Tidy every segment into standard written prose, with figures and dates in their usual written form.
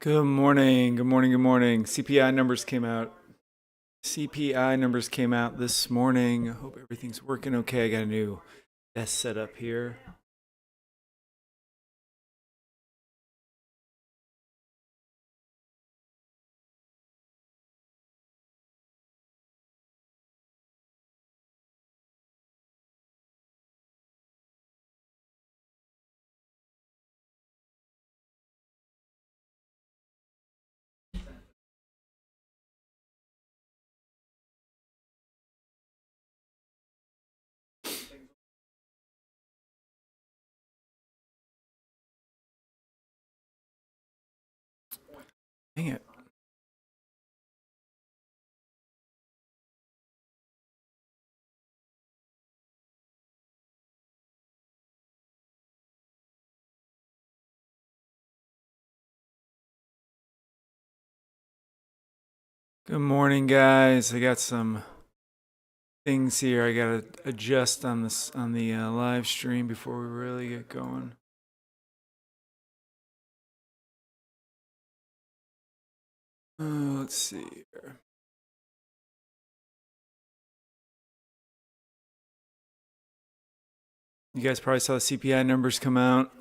Good morning. Good morning. Good morning. CPI numbers came out. CPI numbers came out this morning. I hope everything's working okay. I got a new desk set up here. Dang it. Good morning, guys. I got some things here I gotta adjust on this on the live stream before we really get going. Let's see here. You guys probably saw the CPI numbers come out.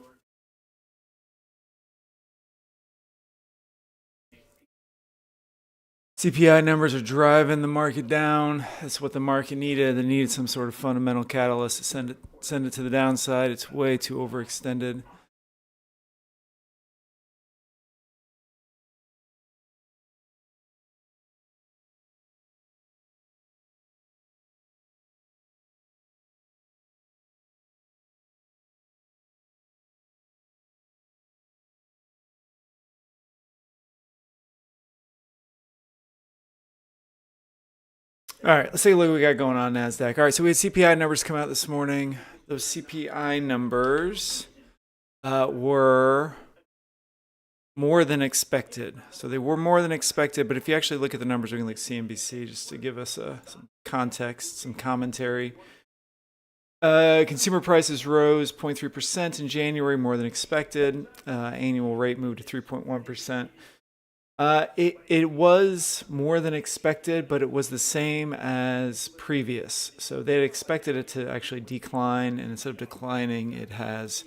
CPI numbers are driving the market down. That's what the market needed. They needed some sort of fundamental catalyst to send it to the downside. It's way too overextended. All right, let's take a look at what we got going on Nasdaq. All right, so we had CPI numbers come out this morning. Those CPI numbers were more than expected. So they were more than expected, but if you actually look at the numbers, we're going to look CNBC just to give us some context, some commentary. Consumer prices rose 0.3% in January, more than expected. Annual rate moved to 3.1%. It was more than expected, but it was the same as previous. So they had expected it to actually decline, and instead of declining, it has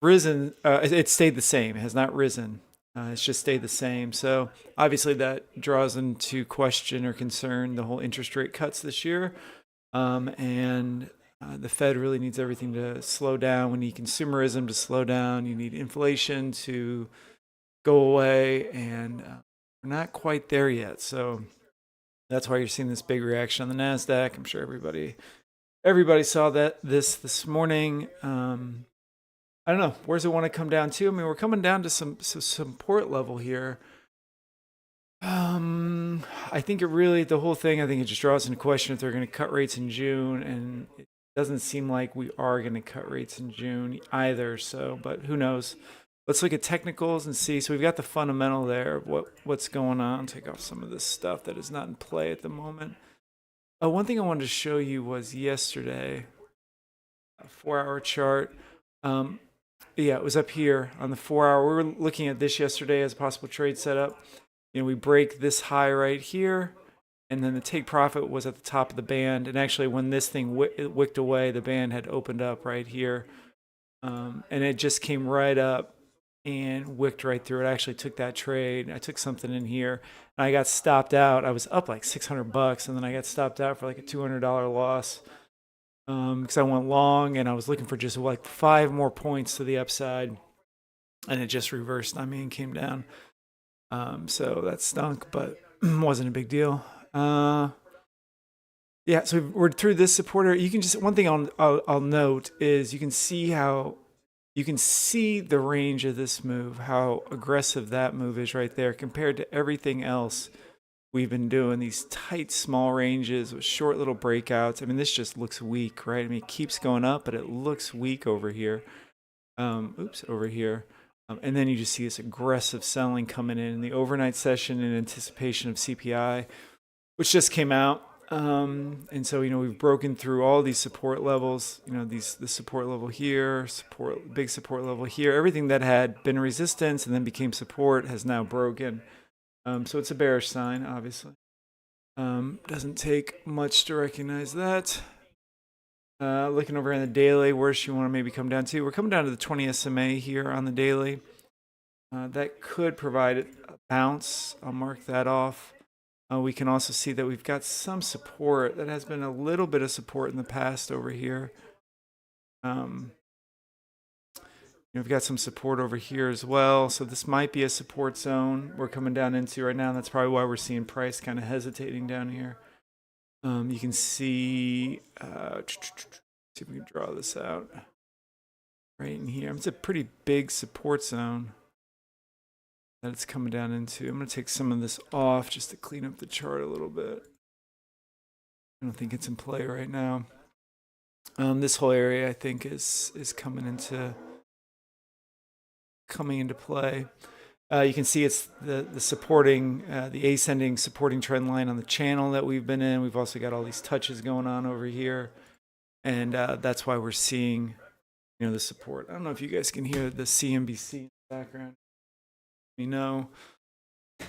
risen. It stayed the same. It has not risen. It's just stayed the same. So obviously that draws into question or concern the whole interest rate cuts this year. And the Fed really needs everything to slow down. We need consumerism to slow down. You need inflation to go away, and we're not quite there yet. So that's why you're seeing this big reaction on the Nasdaq. I'm sure everybody saw that this morning. I don't know, where's it want to come down to? I mean, we're coming down to some support level here. I think the whole thing, I think it just draws into question if they're going to cut rates in June, and it doesn't seem like we are going to cut rates in June either. So, but who knows? Let's look at technicals and see. So we've got the fundamental there of what's going on. Take off some of this stuff that is not in play at the moment. One thing I wanted to show you was yesterday, a 4-hour chart. Yeah, it was up here on the 4-hour. We were looking at this yesterday as a possible trade setup. We break this high right here, and then the take profit was at the top of the band. And actually, when this thing wicked away, the band had opened up right here, and it just came right up and wicked right through it. I actually took that trade. I took something in here, and I got stopped out. I was up like $600, and then I got stopped out for like a $200 loss because I went long, and I was looking for just like 5 more points to the upside, and it just reversed on me and came down. So that stunk, but wasn't a big deal. Yeah, so we're through this supporter. You can just, one thing I'll note is you can see the range of this move, how aggressive that move is right there compared to everything else we've been doing. These tight, small ranges with short little breakouts. I mean, this just looks weak, right? I mean, it keeps going up, but it looks weak over here. Over here. And then you just see this aggressive selling coming in the overnight session in anticipation of CPI, which just came out. And so, we've broken through all these support levels, the support level here, big support level here, everything that had been resistance and then became support has now broken. So it's a bearish sign, obviously. Doesn't take much to recognize that. Looking over on the daily, where should you want to maybe come down to? We're coming down to the 20 SMA here on the daily. That could provide a bounce. I'll mark that off. We can also see that we've got some support. That has been a little bit of support in the past over here. We've got some support over here as well. So this might be a support zone we're coming down into right now. And that's probably why we're seeing price kind of hesitating down here. You can see, see if we can draw this out right in here. It's a pretty big support zone that it's coming down into. I'm going to take some of this off just to clean up the chart a little bit. I don't think it's in play right now. This whole area I think is coming into play. You can see it's the supporting, the ascending supporting trend line on the channel that we've been in. We've also got all these touches going on over here, and that's why we're seeing, the support. I don't know if you guys can hear the CNBC in the background. Let me know.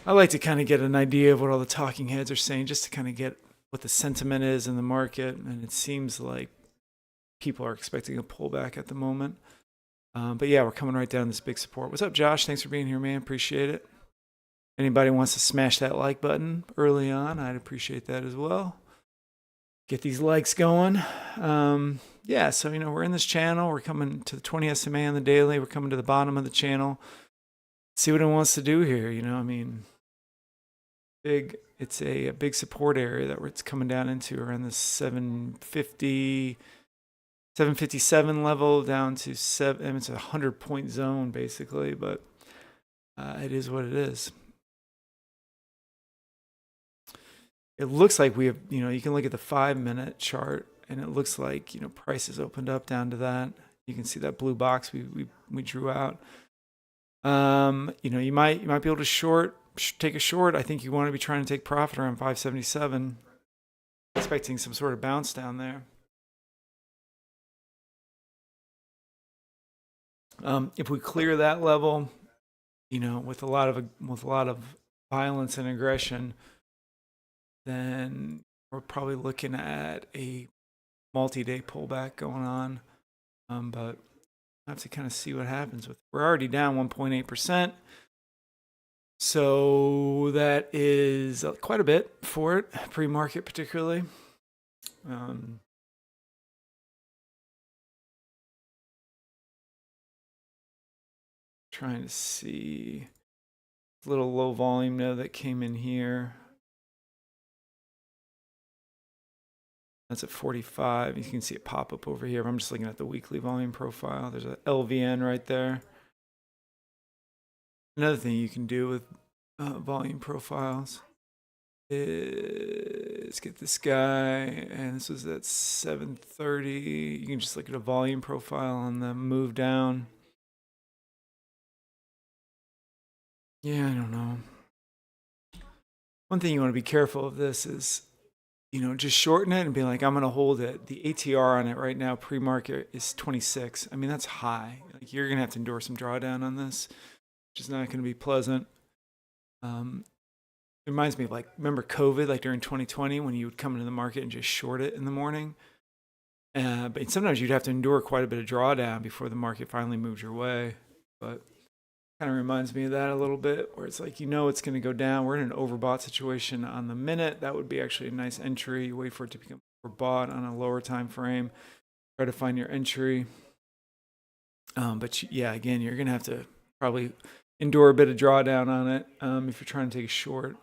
I like to kind of get an idea of what all the talking heads are saying, just to kind of get what the sentiment is in the market, and it seems like people are expecting a pullback at the moment. But yeah, we're coming right down this big support. What's up, Josh? Thanks for being here, man. Appreciate it. Anybody wants to smash that like button early on, I'd appreciate that as well. Get these likes going. Yeah, so, we're in this channel. We're coming to the 20 SMA on the daily. We're coming to the bottom of the channel. See what it wants to do here, it's a big support area that it's coming down into around the 757 level down to 7. It's a 100-point zone basically, but it is what it is. It looks like we have, you can look at the 5-minute chart, and it looks like, price has opened up down to that. You can see that blue box we drew out. You might be able to take a short. I think you want to be trying to take profit around 577, expecting some sort of bounce down there. If we clear that level, with a lot of violence and aggression, then we're probably looking at a multi-day pullback going on. But I have to kind of see what happens with. We're already down 1.8%. So that is quite a bit for it, pre-market particularly. Trying to see a little low volume now that came in here. That's at 45. You can see it pop up over here. I'm just looking at the weekly volume profile. There's a LVN right there. Another thing you can do with volume profiles is get this guy, and this was at 7:30. You can just look at a volume profile on the move down. Yeah, I don't know. One thing you want to be careful of this is, just shorten it and be like, I'm going to hold it. The ATR on it right now, pre-market, is 26. I mean, that's high. Like, you're going to have to endure some drawdown on this, which is not going to be pleasant. It reminds me of, remember COVID, during 2020, when you would come into the market and just short it in the morning? But sometimes you'd have to endure quite a bit of drawdown before the market finally moved your way. But kind of reminds me of that a little bit, where it's like, it's going to go down. We're in an overbought situation on the minute. That would be actually a nice entry. You wait for it to become overbought on a lower time frame. Try to find your entry. But yeah, again, you're going to have to probably endure a bit of drawdown on it if you're trying to take a short.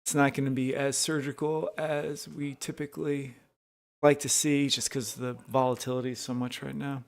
It's not going to be as surgical as we typically like to see, just because the volatility is so much right now.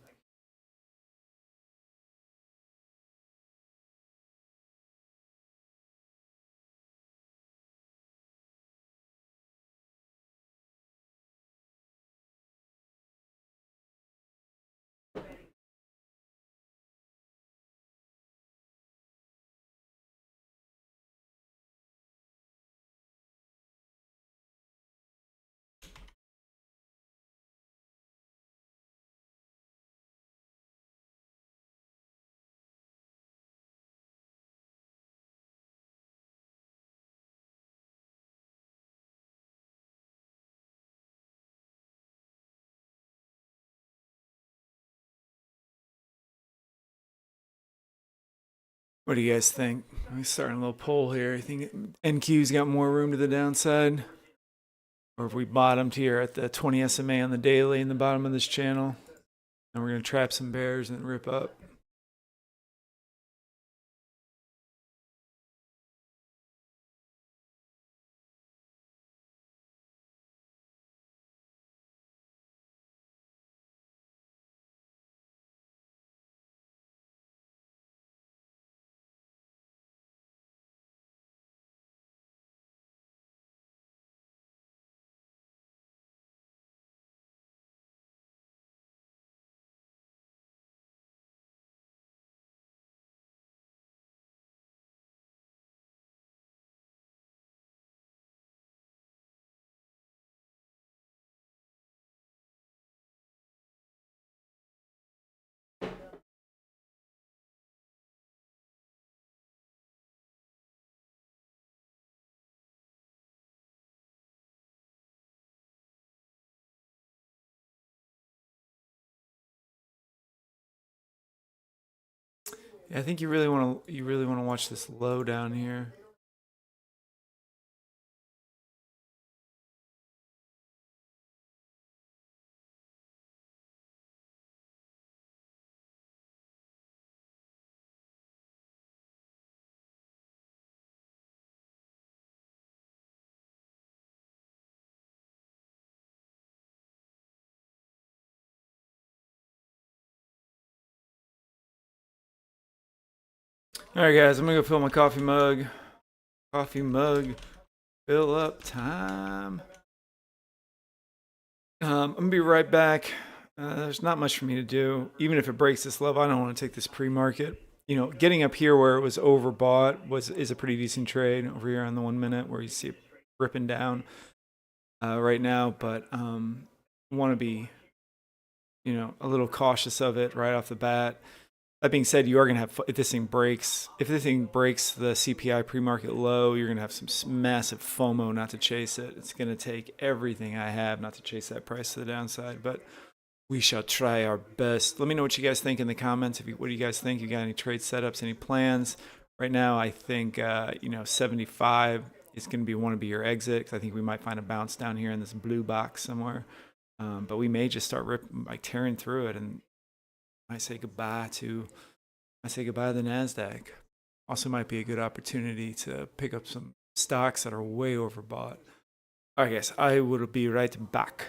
What do you guys think? I'm starting a little poll here. I think NQ's got more room to the downside, or if we bottomed here at the 20 SMA on the daily in the bottom of this channel, and we're gonna trap some bears and rip up. Yeah, I think you really want to watch this low down here. All right, guys, I'm gonna go fill my coffee mug. Coffee mug, fill up time. I'm gonna be right back. There's not much for me to do. Even if it breaks this level, I don't want to take this pre-market. You know, getting up here where it was overbought is a pretty decent trade. Over here on the 1 minute where you see it ripping down right now, but want to be, you know, a little cautious of it right off the bat. That being said, you are going to have, if this thing breaks the CPI pre-market low, you're going to have some massive FOMO not to chase it. It's going to take everything I have not to chase that price to the downside, but we shall try our best. Let me know what you guys think in the comments. What do you guys think? You got any trade setups, any plans? Right now, I think, 75 is going to be your exit. 'Cause I think we might find a bounce down here in this blue box somewhere. But we may just start tearing through it, and I say goodbye to the Nasdaq. Also, might be a good opportunity to pick up some stocks that are way overbought. All right, guys, I will be right back.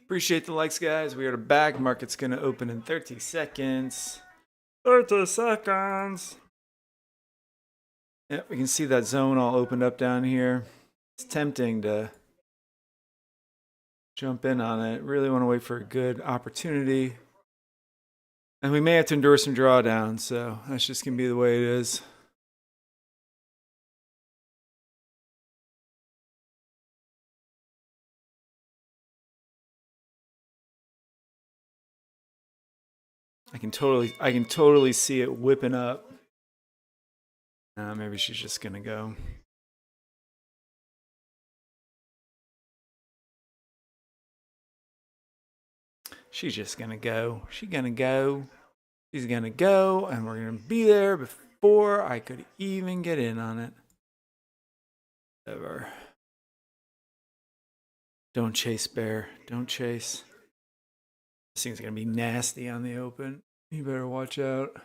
Appreciate the likes, guys. We are back. Market's going to open in 30 seconds. 30 seconds. Yeah, we can see that zone all opened up down here. It's tempting to jump in on it. Really want to wait for a good opportunity. And we may have to endure some drawdowns, so that's just going to be the way it is. I can totally see it whipping up. Maybe she's just going to go. She's just going to go. She's going to go. She's going to go, and we're going to be there before I could even get in on it. Whatever. Don't chase, bear. Don't chase. This thing's going to be nasty on the open. You better watch out.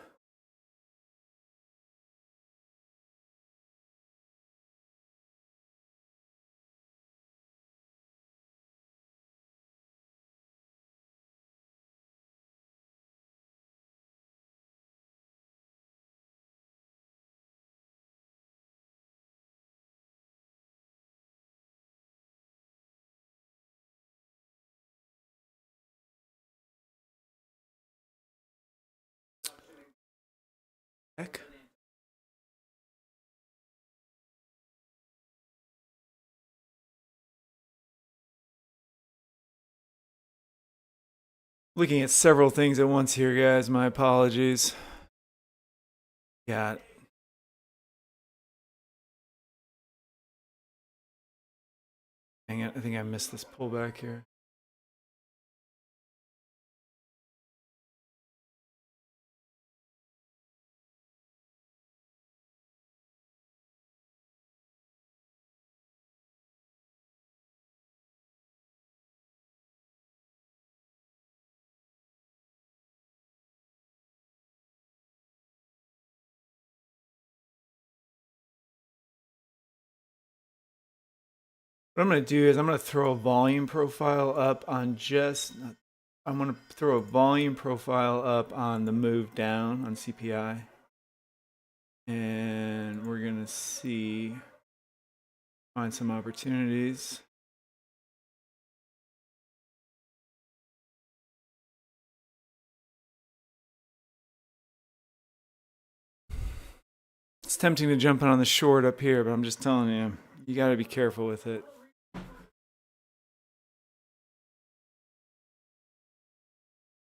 Heck. Looking at several things at once here, guys. My apologies. Got Hang on, I think I missed this pullback here. What I'm going to do is I'm going to throw a volume profile up on I'm going to throw a volume profile up on the move down on CPI. And we're going to find some opportunities. It's tempting to jump in on the short up here, but I'm just telling you, you got to be careful with it.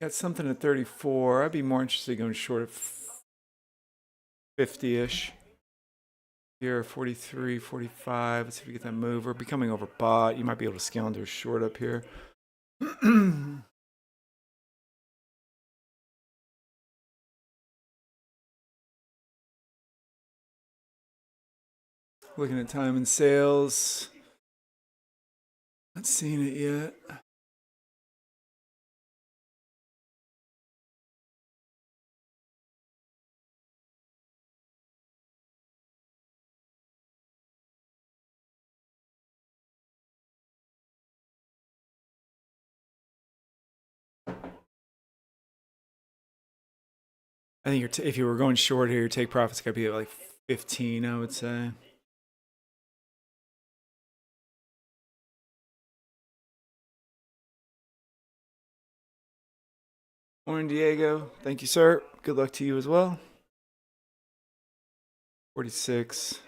Got something at 34. I'd be more interested in going short at 50-ish. Here, 43, 45. Let's see if we get that move. We're becoming overbought. You might be able to scale into a short up here. Looking at time and sales. Not seeing it yet. I think if you were going short here, your take profit's got to be at like 15, I would say. Morning, Diego. Thank you, sir. Good luck to you as well. 46.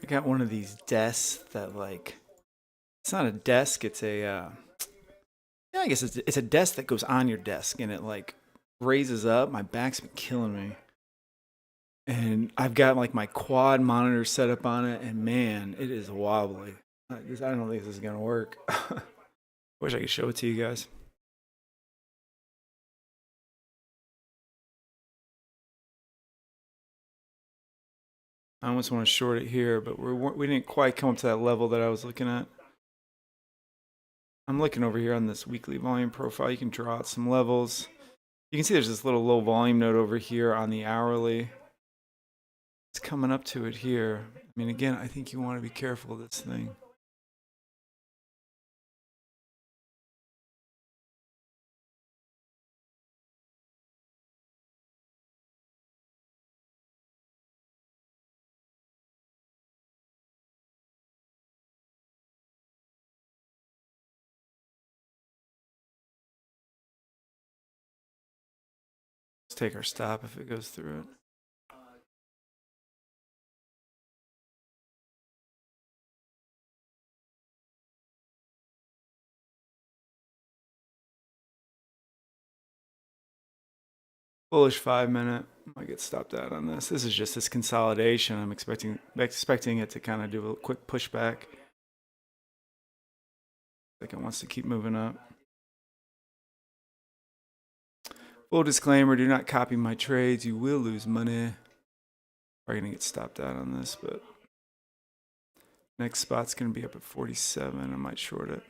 I got one of these desks that it's not a desk, it's a I guess it's a desk that goes on your desk and it raises up. My back's been killing me. And I've got my quad monitor set up on it, and man, it is wobbly. I don't think this is gonna work. Wish I could show it to you guys. I almost want to short it here, but we didn't quite come up to that level that I was looking at. I'm looking over here on this weekly volume profile. You can draw out some levels. You can see there's this little low volume node over here on the hourly. It's coming up to it here. I mean, again, I think you want to be careful of this thing. Let's take our stop if it goes through it. Bullish 5-minute. Might get stopped out on this. This is just this consolidation. I'm expecting it to kind of do a quick pushback. I think it wants to keep moving up. Full disclaimer, do not copy my trades. You will lose money. Probably gonna get stopped out on this, but next spot's gonna be up at 47. I might short it.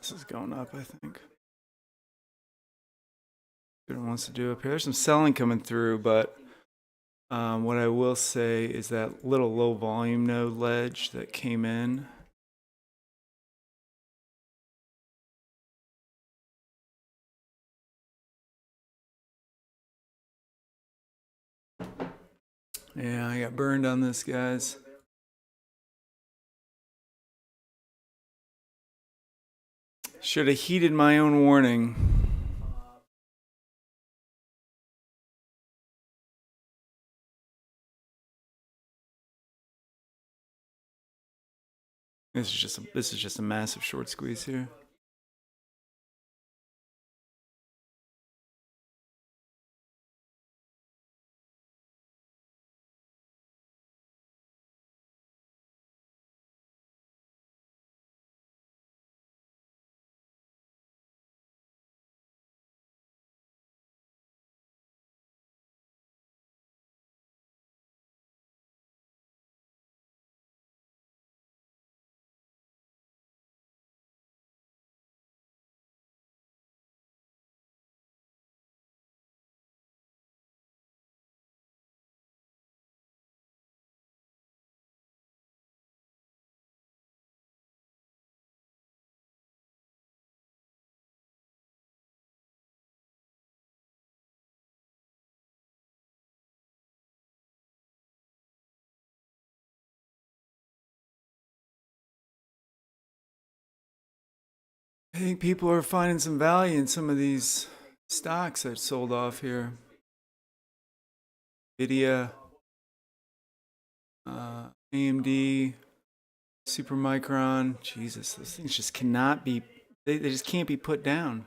This is going up, I think. What it wants to do up here. There's some selling coming through, but what I will say is that little low volume node ledge that came in. Yeah, I got burned on this, guys. Should have heeded my own warning. This is just a massive short squeeze here. I think people are finding some value in some of these stocks that sold off here. Nvidia, AMD, Supermicron. Jesus, those things just cannot be, they just can't be put down.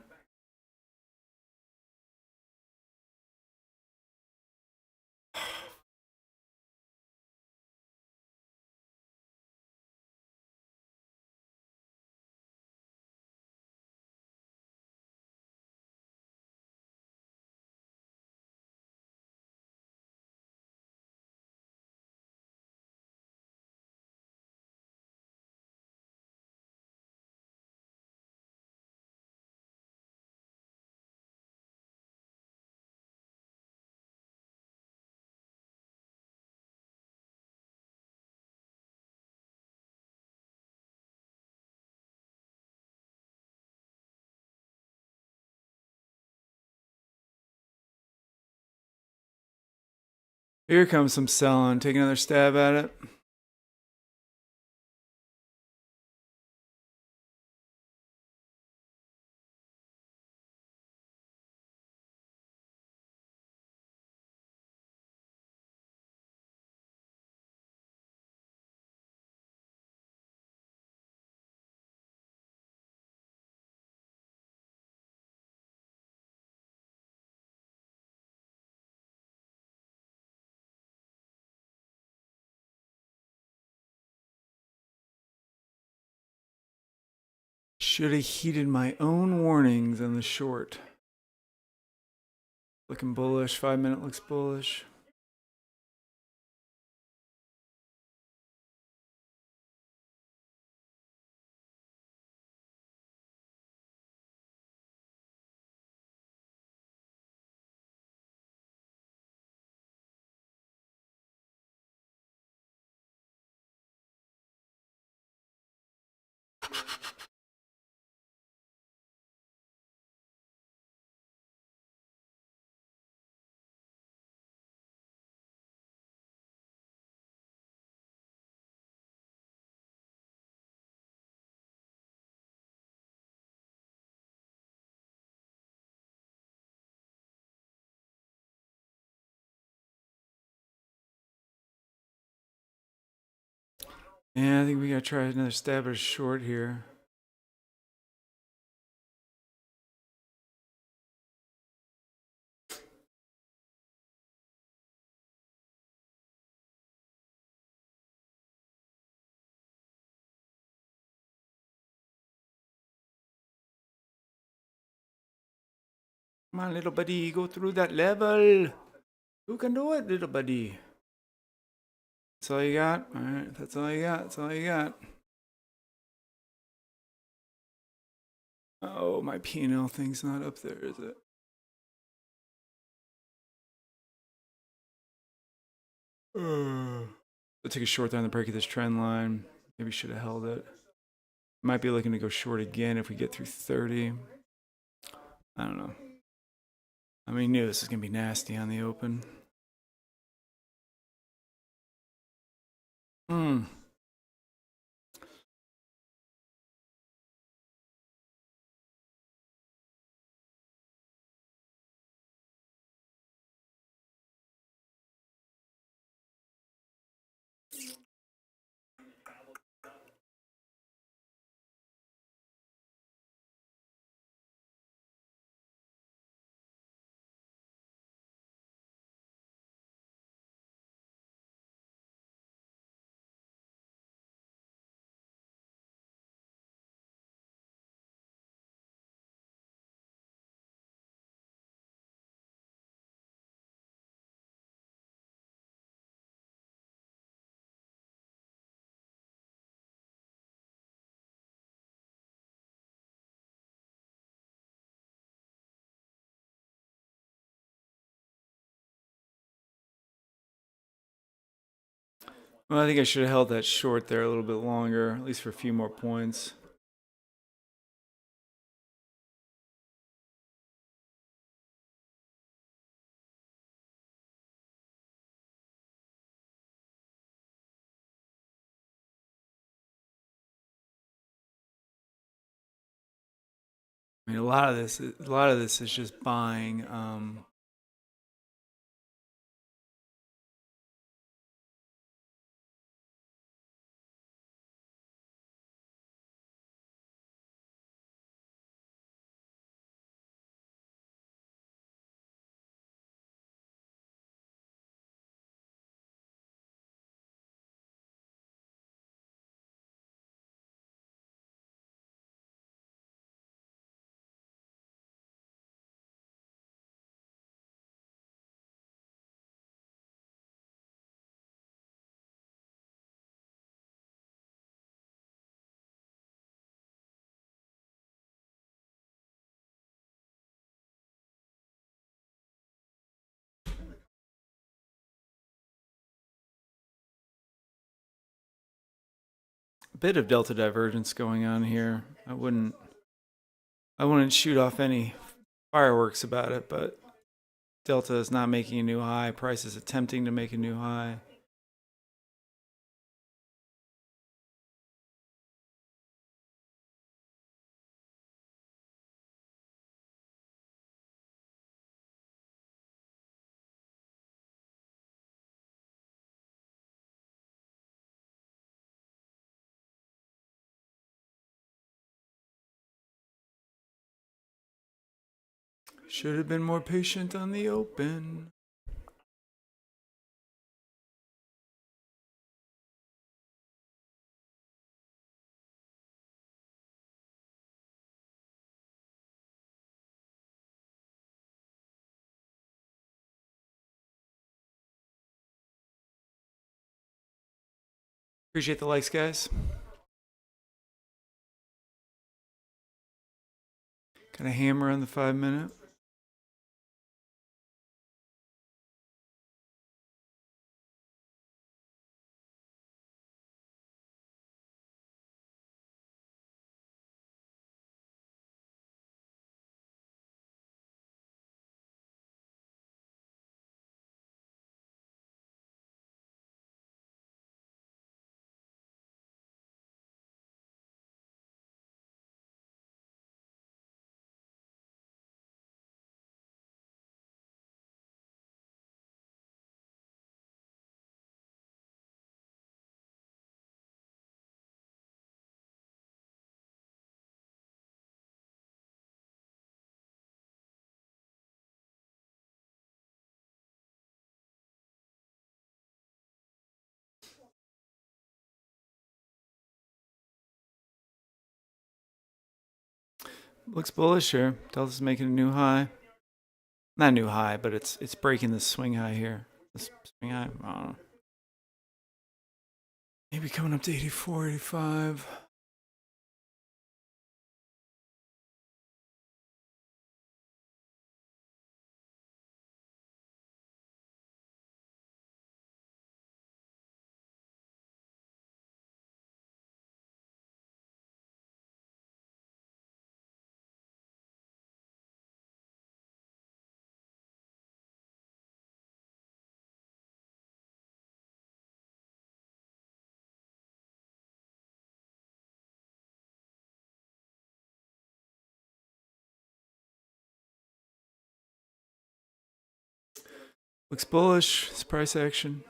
Here comes some selling. Take another stab at it. Should have heeded my own warnings on the short. Looking bullish. 5 minute looks bullish. Yeah, I think we gotta try another stab at a short here. Come on, little buddy, go through that level. Who can do it, little buddy? That's all you got? Alright, that's all you got. That's all you got. Oh, my P&L thing's not up there, is it? I'll take a short there on the break of this trend line. Maybe should have held it. Might be looking to go short again if we get through 30. I don't know. I mean, knew this is going to be nasty on the open. Well, I think I should have held that short there a little bit longer, at least for a few more points. I mean, a lot of this is just buying. A bit of delta divergence going on here. I wouldn't shoot off any fireworks about it, but delta is not making a new high. Price is attempting to make a new high. Should have been more patient on the open. Appreciate the likes, guys. Got a hammer on the 5-minute. Looks bullish here. Delta's making a new high. Not a new high, but it's breaking the swing high here. This swing high, I don't know. Maybe coming up to 84, 85. Looks bullish. It's price action.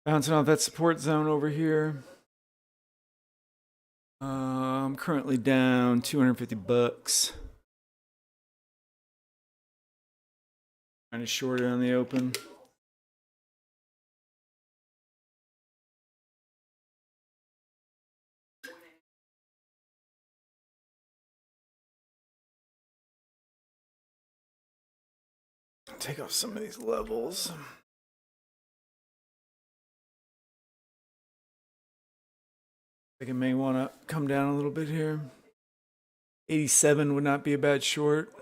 Bouncing off that support zone over here. I'm currently down 250 bucks. Trying to short it on the open. Take off some of these levels. I think it may want to come down a little bit here. 87 would not be a bad short.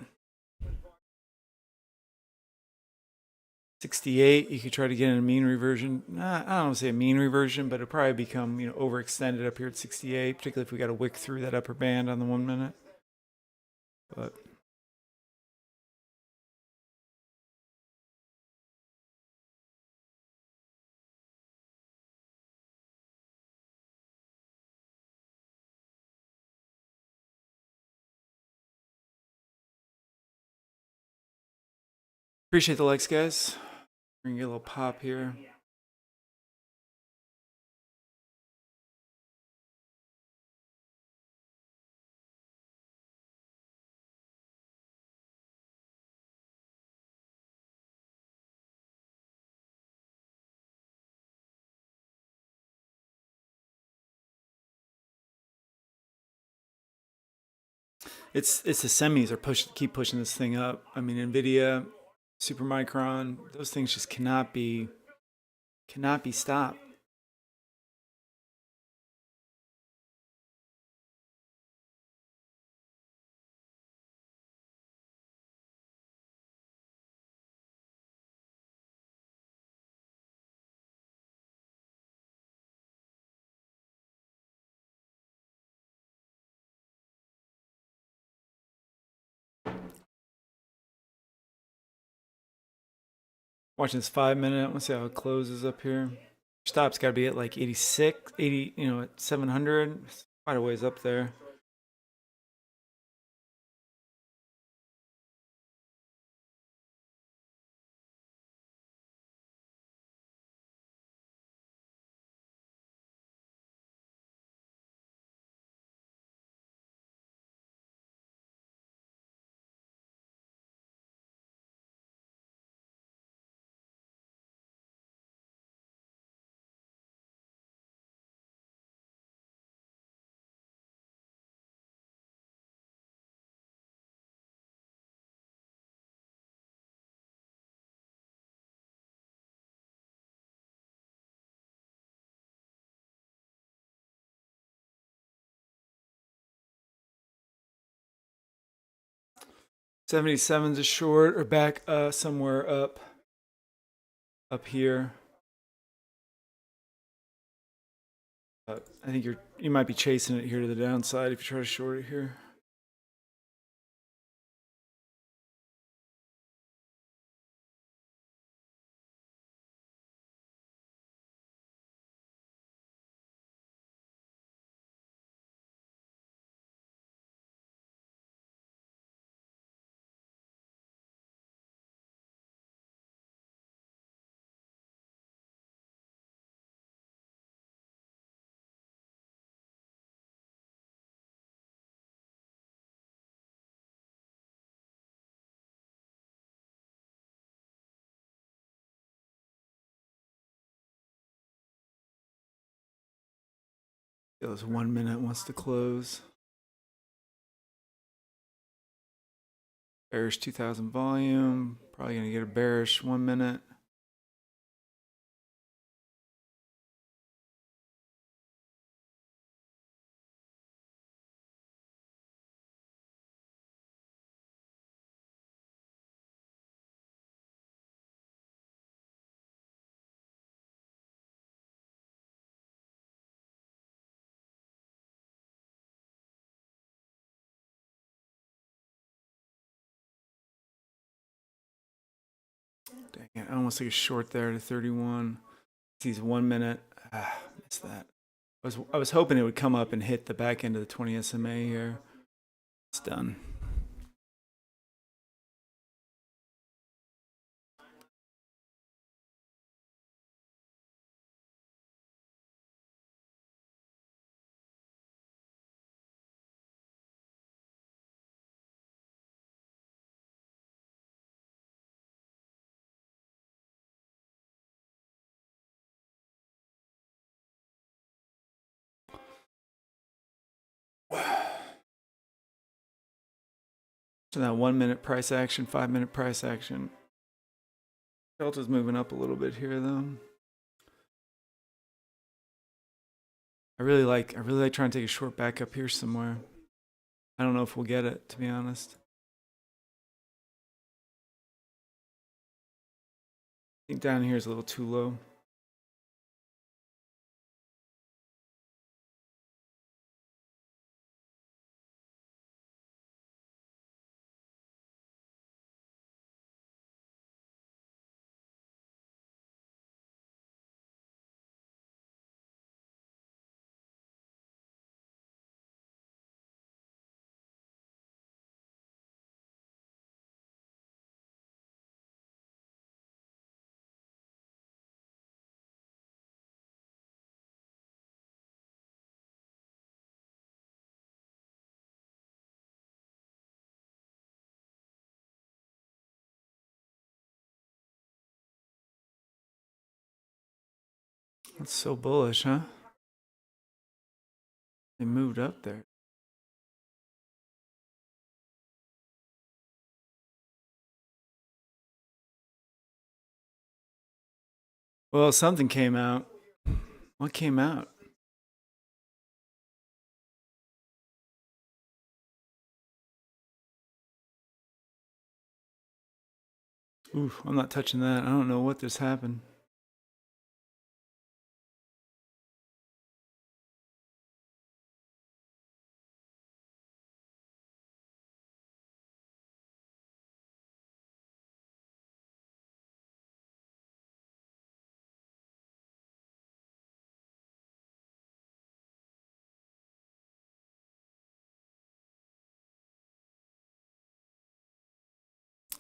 68, you could try to get in a mean reversion. I don't want to say a mean reversion, but it'll probably become, overextended up here at 68, particularly if we got to wick through that upper band on the 1 minute. But appreciate the likes, guys. We're gonna get a little pop here. It's the semis are keep pushing this thing up. I mean, Nvidia, Supermicron, those things just cannot be stopped. Watching this 5 minute. Let's see how it closes up here. Stop's got to be at like 86, 80, at 700. It's quite a ways up there. 77's a short or back somewhere up here. I think you might be chasing it here to the downside if you try to short it here. This 1 minute wants to close. Bearish 2000 volume. Probably going to get a bearish 1 minute. Dang it, I almost took a short there to 31. Sees 1 minute. Missed that. I was hoping it would come up and hit the back end of the 20 SMA here. It's done. So that 1 minute price action, 5 minute price action. Delta's moving up a little bit here though. I really like trying to take a short back up here somewhere. I don't know if we'll get it, to be honest. I think down here is a little too low. That's so bullish, huh? They moved up there. Well, something came out. What came out? Ooh, I'm not touching that. I don't know what just happened.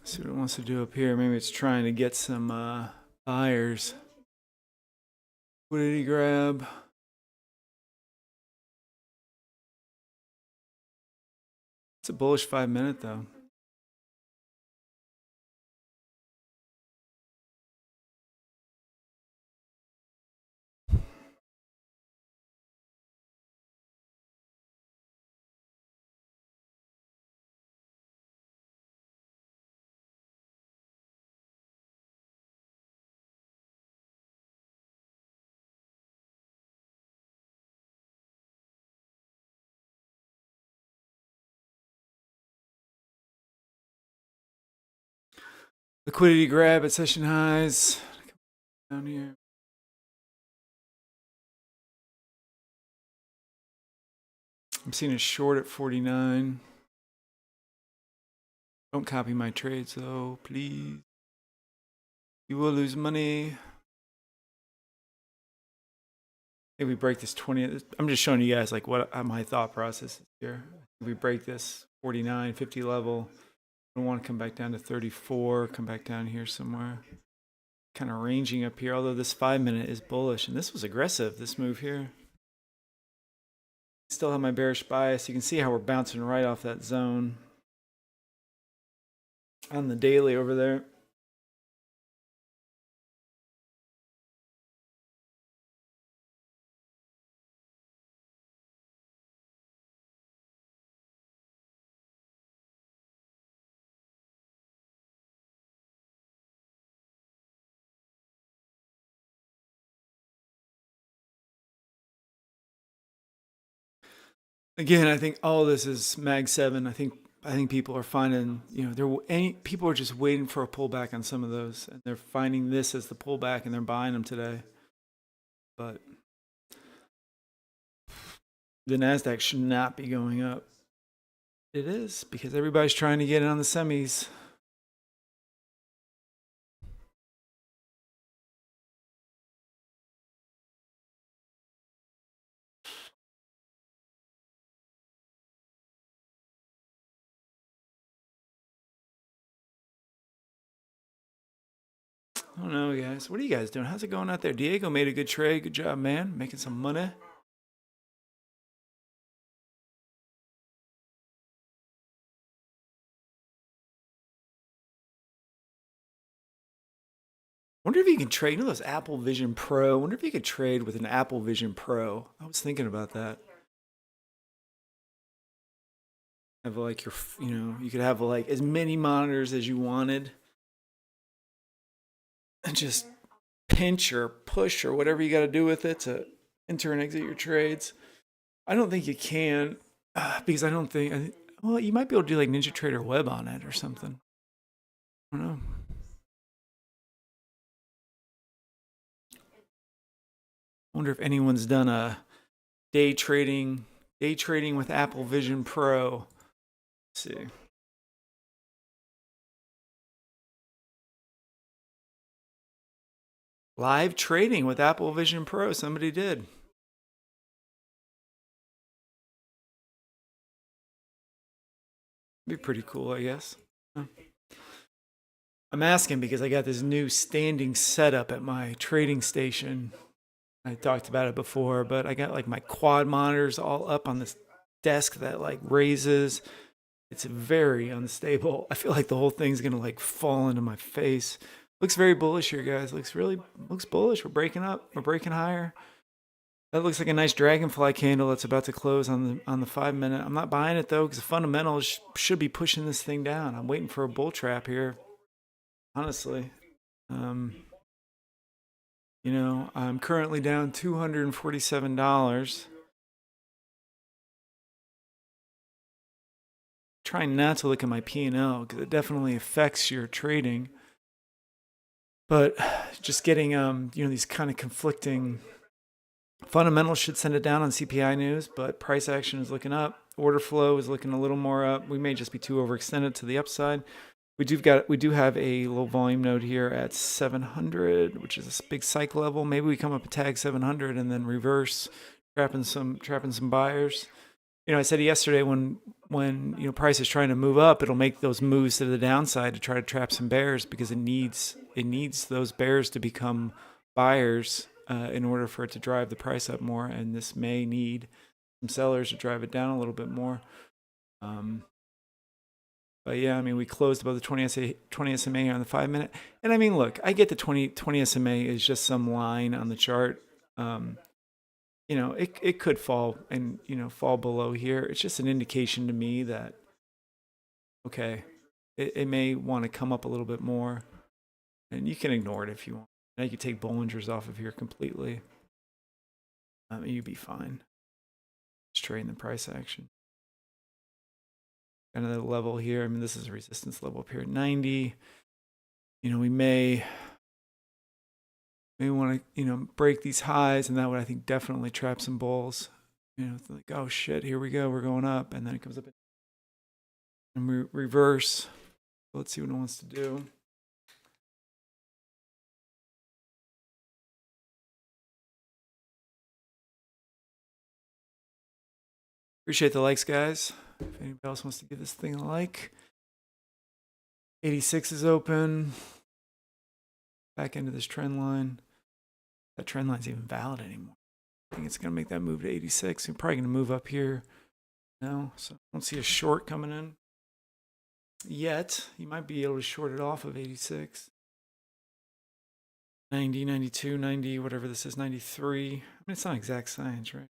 See what it wants to do up here. Maybe it's trying to get some buyers. What did he grab? It's a bullish 5 minute though. Liquidity grab at session highs. Down here. I'm seeing a short at 49. Don't copy my trades though, please. You will lose money. If we break this 20, I'm just showing you guys like what my thought process is here. If we break this 49, 50 level, I want to come back down to 34, come back down here somewhere. Kind of ranging up here, although this 5-minute is bullish. And this was aggressive, this move here. Still have my bearish bias. You can see how we're bouncing right off that zone on the daily over there. Again, I think all of this is Mag 7. I think people are finding, people are just waiting for a pullback on some of those, and they're finding this as the pullback, and they're buying them today. But the Nasdaq should not be going up. It is, because everybody's trying to get in on the semis. I don't know, guys. What are you guys doing? How's it going out there? Diego made a good trade. Good job, man. Making some money. Wonder if you can trade. You know those Apple Vision Pro? Wonder if you could trade with an Apple Vision Pro. I was thinking about that. Have like your, you could have like as many monitors as you wanted, and just pinch or push or whatever you got to do with it to enter and exit your trades. I don't think you can, because I don't think. Well, you might be able to do like NinjaTrader Web on it or something. I don't know. Wonder if anyone's done a day trading with Apple Vision Pro. Let's see. Live trading with Apple Vision Pro. Somebody did. Be pretty cool, I guess. I'm asking because I got this new standing setup at my trading station. I talked about it before, but I got like my quad monitors all up on this desk that like raises. It's very unstable. I feel like the whole thing's gonna like fall into my face. Looks very bullish here, guys. Looks bullish. We're breaking up. We're breaking higher. That looks like a nice dragonfly candle that's about to close on the 5-minute. I'm not buying it though, because the fundamentals should be pushing this thing down. I'm waiting for a bull trap here, honestly. I'm currently down $247. Trying not to look at my P&L because it definitely affects your trading. But just getting these kind of conflicting fundamentals should send it down on CPI news, but price action is looking up. Order flow is looking a little more up. We may just be too overextended to the upside. We do have a low volume node here at 700, which is a big cycle level. Maybe we come up and tag 700 and then reverse, trapping some buyers. I said yesterday when price is trying to move up, it'll make those moves to the downside to try to trap some bears, because it needs those bears to become buyers in order for it to drive the price up more. And this may need some sellers to drive it down a little bit more. But yeah, we closed above the 20 SMA on the 5-minute. And look, I get the 20 SMA is just some line on the chart. It could fall and, fall below here. It's just an indication to me that, okay, it may want to come up a little bit more. And you can ignore it if you want. Now you can take Bollinger's off of here completely. You'd be fine. Just trading the price action. Another level here. This is a resistance level up here at 90. we may want to, break these highs, and that would, I think, definitely trap some bulls. Like, oh shit, here we go, we're going up, and then it comes up and we reverse. Let's see what it wants to do. Appreciate the likes, guys. If anybody else wants to give this thing a like. 86 is open. Back into this trend line. That trend line's even valid anymore. I think it's going to make that move to 86. We're probably going to move up here now. So I don't see a short coming in yet. You might be able to short it off of 86. 90, 92, 90, whatever this is, 93. I mean, it's not exact science, right?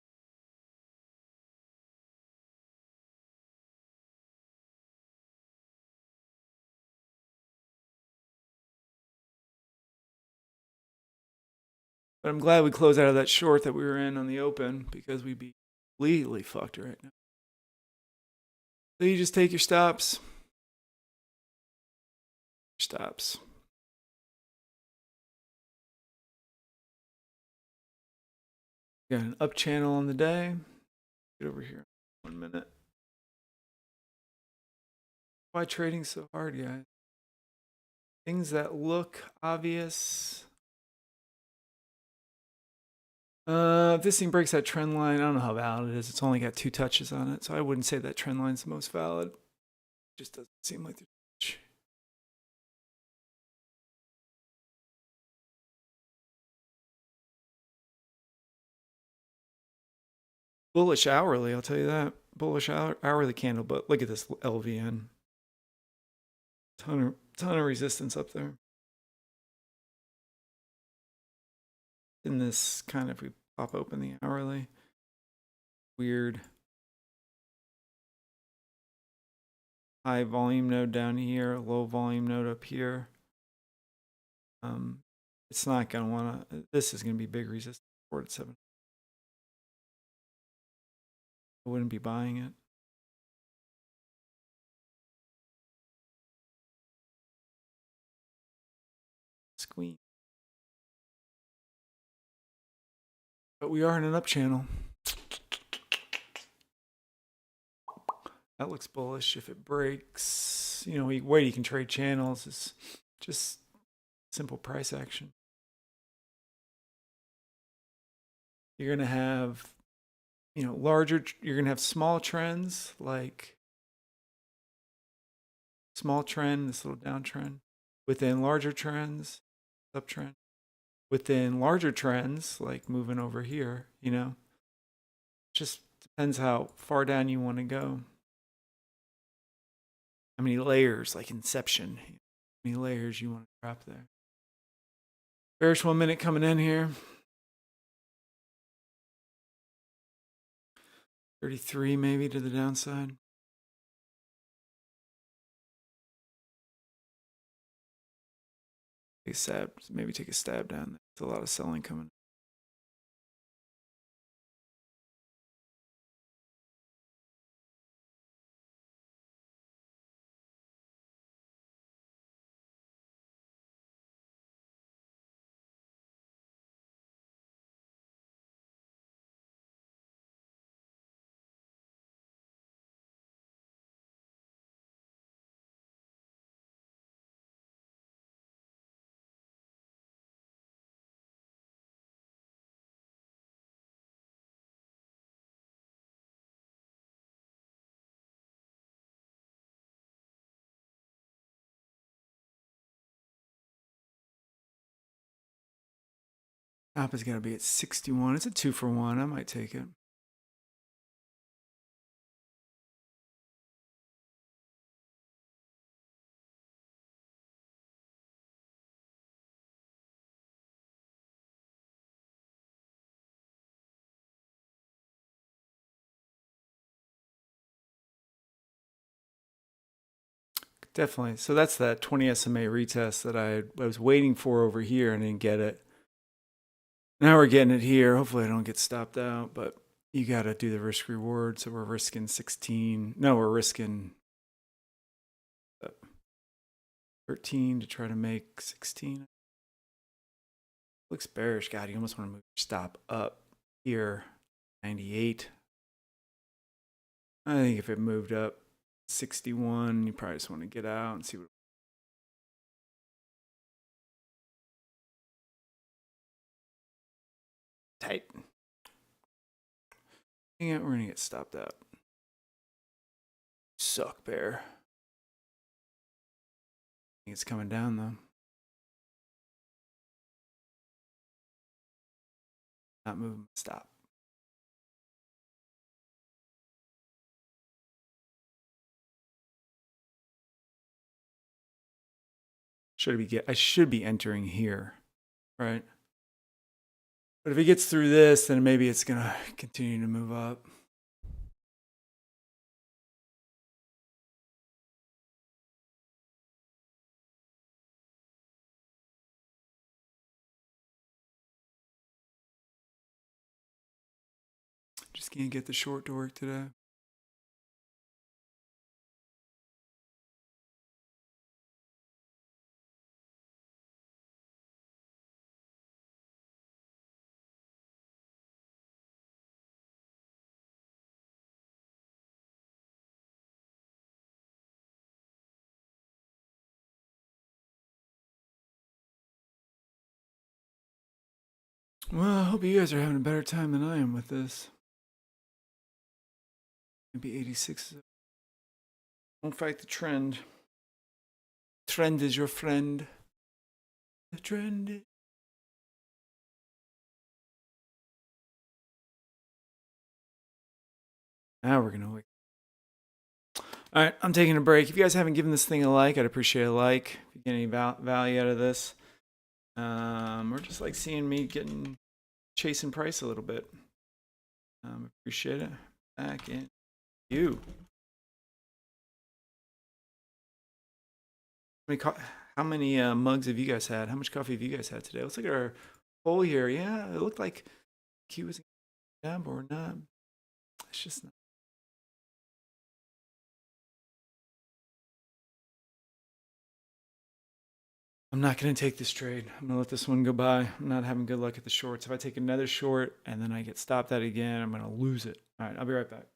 But I'm glad we closed out of that short that we were in on the open, because we'd be completely fucked right now. So you just take your stops. Stops. Got an up channel on the day. Get over here. 1 minute. Why trading so hard, guys? Things that look obvious. If this thing breaks that trend line, I don't know how valid it is. It's only got 2 touches on it, so I wouldn't say that trend line's the most valid. It just doesn't seem like there's much. Bullish hourly, I'll tell you that. Bullish hourly candle, but look at this LVN. Ton of resistance up there. In this kind of, we pop open the hourly. Weird. High volume node down here, low volume node up here. It's not going to want to, this is going to be big resistance, 4 to 7. I wouldn't be buying it. Squeeze. But we are in an up channel. That looks bullish. If it breaks, way you can trade channels is just simple price action. You're going to have, you're going to have small trends, like small trend, this little downtrend. Within larger trends, uptrend. Within larger trends, like moving over here, just depends how far down you want to go. How many layers, like Inception, how many layers you want to drop there. Bearish 1 minute coming in here. 33 maybe to the downside. Take a stab, maybe take a stab down there. There's a lot of selling coming. Top has got to be at 61. It's a 2 for 1. I might take it. Definitely. So that's that 20 SMA retest that I was waiting for over here and didn't get it. Now we're getting it here. Hopefully I don't get stopped out, but you got to do the risk reward. So we're risking 16. No, we're risking 13 to try to make 16. Looks bearish. God, you almost want to move your stop up here. 98. I think if it moved up 61, you probably just want to get out and see what. Tight. Yeah, we're gonna get stopped out. Suck, bear. I think it's coming down though. Not moving. Stop. I should be entering here, right? But if it gets through this, then maybe it's gonna continue to move up. Just can't get the short to work today. Well, I hope you guys are having a better time than I am with this. Maybe 86. Don't fight the trend. Trend is your friend. The trend is. Now we're gonna wait. All right, I'm taking a break. If you guys haven't given this thing a like, I'd appreciate a like. If you get any value out of this, or just like seeing me chasing price a little bit. Appreciate it. Back in you. How many mugs have you guys had? How much coffee have you guys had today? Let's look at our poll here. Yeah, it looked like Q was up or not. It's just not. I'm not going to take this trade. I'm going to let this one go by. I'm not having good luck at the shorts. If I take another short and then I get stopped at again, I'm going to lose it. All right, I'll be right back.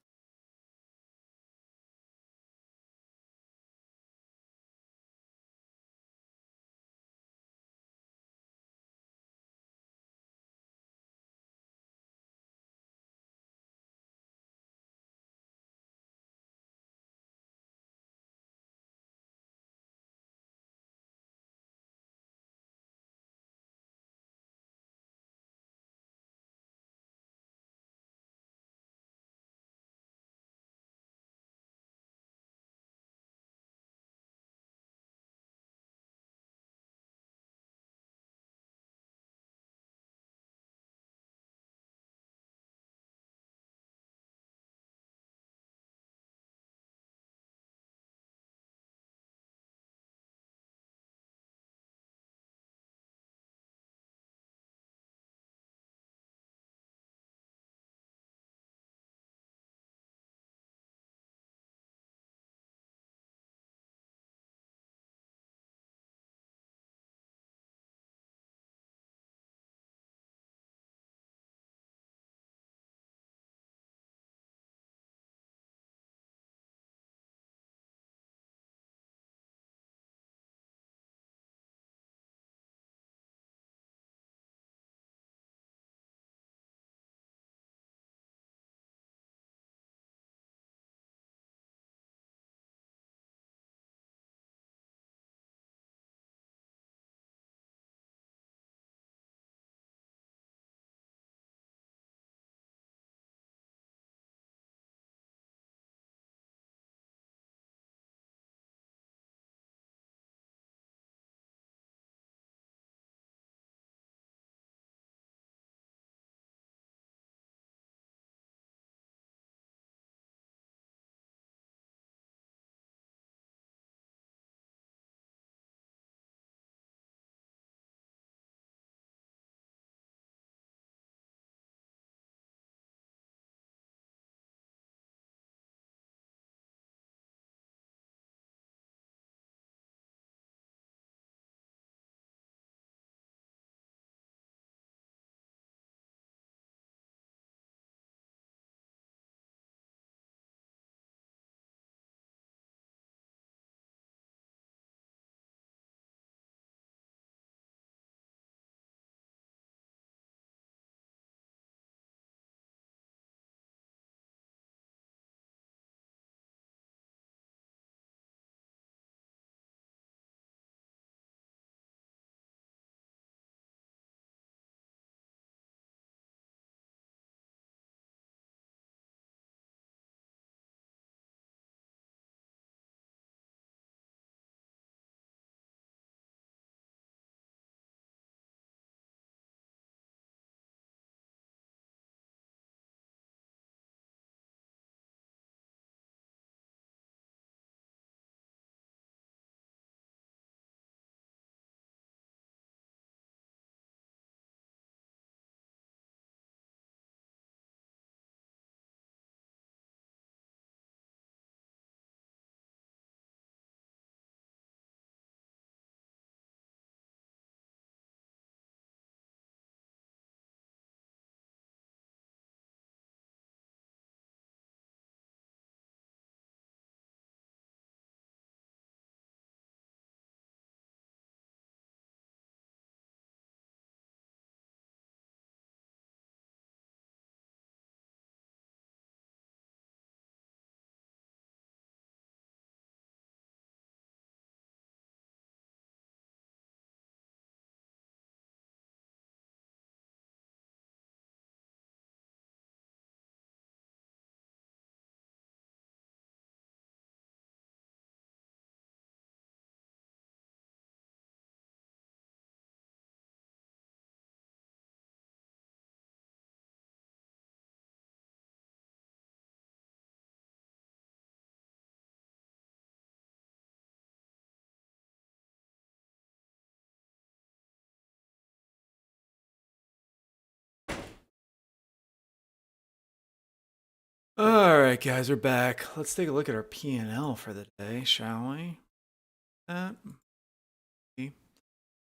All right, guys, we're back. Let's take a look at our P&L for the day, shall we?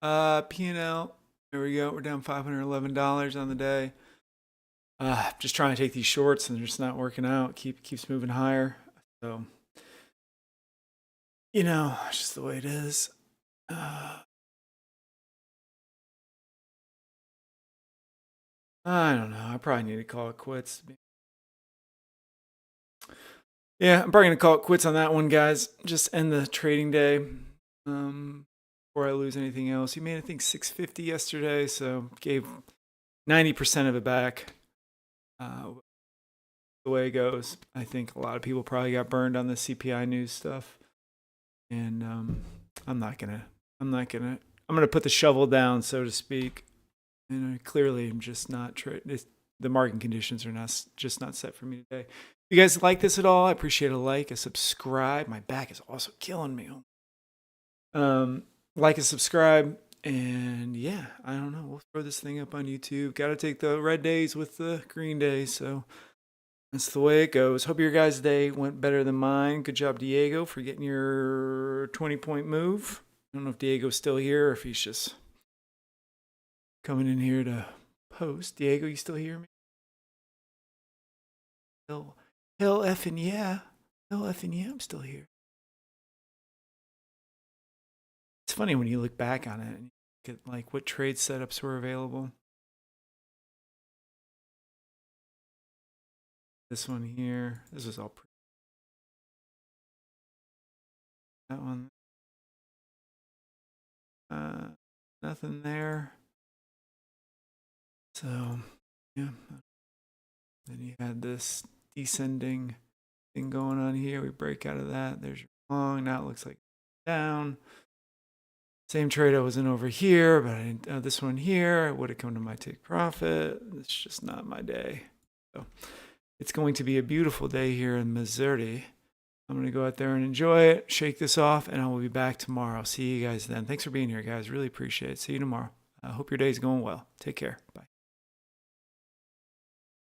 P&L. There we go. We're down $511 on the day. Just trying to take these shorts and they're just not working out. Keeps moving higher. So, it's just the way it is. I don't know. I probably need to call it quits. Yeah, I'm probably gonna call it quits on that one, guys. Just end the trading day before I lose anything else. You made, I think, 650 yesterday, so gave 90% of it back. The way it goes, I think a lot of people probably got burned on the CPI news stuff, and I'm gonna put the shovel down, so to speak. And clearly, I'm just not the market conditions are just not set for me today. If you guys like this at all, I appreciate a like, a subscribe. My back is also killing me. Like and subscribe, and yeah, I don't know. We'll throw this thing up on YouTube. Got to take the red days with the green days, so that's the way it goes. Hope your guys' day went better than mine. Good job, Diego, for getting your 20-point move. I don't know if Diego's still here or if he's just coming in here to post. Diego, you still hear me? Hell effing yeah. Hell effing yeah, I'm still here. It's funny when you look back on it and look at like what trade setups were available. This one here, this was all that one. Nothing there. So yeah. Then you had this descending thing going on here. We break out of that. There's your long. Now it looks like down. Same trade I was in over here, but I didn't, this one here, I would have come to my take profit. It's just not my day. So it's going to be a beautiful day here in Missouri. I'm going to go out there and enjoy it, shake this off, and I will be back tomorrow. See you guys then. Thanks for being here, guys. Really appreciate it. See you tomorrow. I hope your day's going well. Take care. Bye.